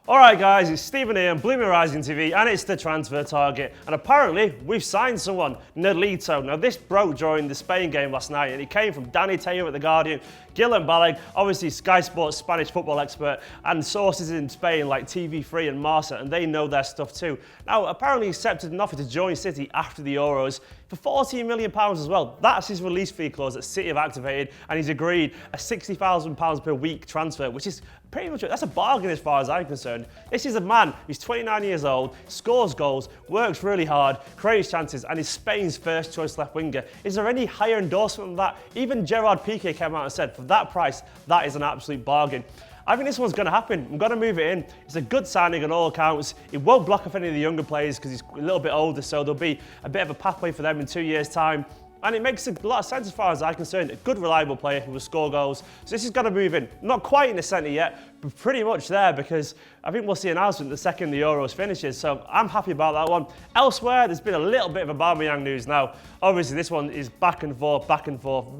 Alright guys, it's Stephen here on BlueMoonRisingTV and it's the transfer target. And apparently, we've signed someone, Nolito. Now this broke during the Spain game last night and it came from Danny Taylor at The Guardian, Guillem Balag, obviously Sky Sports Spanish football expert, and sources in Spain like TV3 and Marca, and they know their stuff too. Now apparently he accepted an offer to join City after the Euros for £14 million as well. That's his release fee clause that City have activated, and he's agreed a £60,000 per week transfer, which is pretty much, that's a bargain as far as I'm concerned. This is a man who's 29 years old, scores goals, works really hard, creates chances, and is Spain's first choice left winger. Is there any higher endorsement than that? Even Gerard Piqué came out and said, for that price, that is an absolute bargain. I think this one's going to happen. I'm going to move it in. It's a good signing on all accounts. It won't block off any of the younger players because he's a little bit older, so there'll be a bit of a pathway for them in 2 years' time. And it makes a lot of sense as far as I'm concerned. A good, reliable player who will score goals. So this is going to move in. Not quite in the centre yet, but pretty much there because I think we'll see an announcement the second the Euros finishes. So I'm happy about that one. Elsewhere, there's been a little bit of Aubameyang news now. Obviously, this one is back and forth,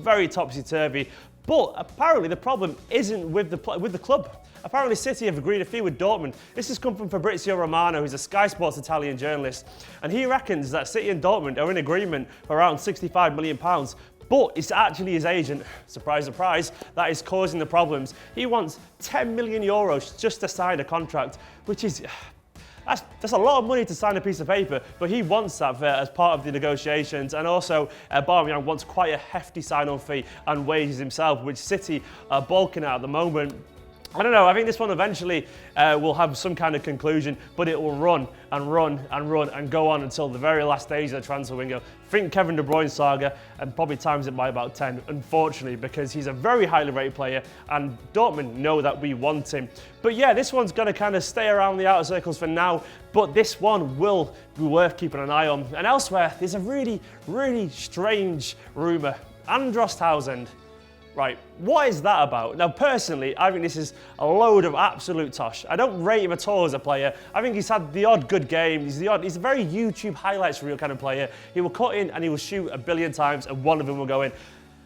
very topsy-turvy. But apparently the problem isn't with the club. Apparently City have agreed a fee with Dortmund. This has come from Fabrizio Romano, who's a Sky Sports Italian journalist. And he reckons that City and Dortmund are in agreement for around £65 million. But it's actually his agent, surprise, surprise, that is causing the problems. He wants €10 million just to sign a contract, which is... That's a lot of money to sign a piece of paper, but he wants that as part of the negotiations. And also, Aubameyang wants quite a hefty sign-on fee and wages himself, which City are balking at the moment. I don't know, I think this one eventually will have some kind of conclusion, but it will run and go on until the very last stage of the transfer window. Think Kevin De Bruyne saga and probably times it by about 10, unfortunately, because he's a very highly rated player and Dortmund know that we want him. But yeah, this one's going to kind of stay around the outer circles for now, but this one will be worth keeping an eye on. And elsewhere, there's a really, really strange rumour. Andros Townsend. Right, what is that about? Now, personally, I think this is a load of absolute tosh. I don't rate him at all as a player. I think he's had the odd good game. He's a very YouTube highlights reel kind of player. He will cut in and he will shoot a billion times and one of them will go in.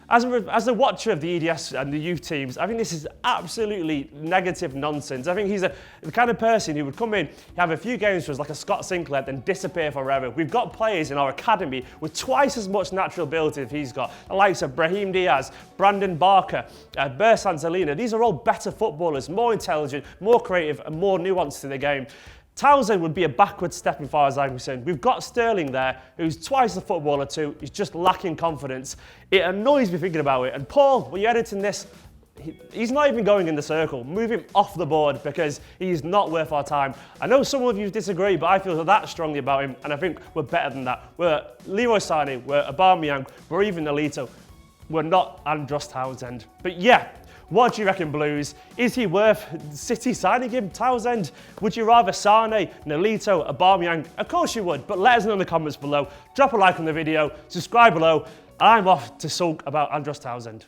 As a watcher of the EDS and the youth teams, I think this is absolutely negative nonsense. I think he's the kind of person who would come in, have a few games for us like a Scott Sinclair, then disappear forever. We've got players in our academy with twice as much natural ability as he's got. The likes of Brahim Diaz, Brandon Barker, Bersan Salina. These are all better footballers, more intelligent, more creative and more nuanced to the game. Townsend would be a backward step as far as I'm concerned. We've got Sterling there, who's twice the footballer too. He's just lacking confidence. It annoys me thinking about it. And Paul, when you're editing this, he's not even going in the circle. Move him off the board because he's not worth our time. I know some of you disagree, but I feel that strongly about him, and I think we're better than that. We're Leroy Sané, we're Aubameyang, we're even Nolito. We're not Andros Townsend. But yeah, what do you reckon, Blues? Is he worth City signing him, Townsend? Would you rather Sané, Nolito, Aubameyang? Of course you would, but let us know in the comments below. Drop a like on the video, subscribe below. I'm off to sulk about Andros Townsend.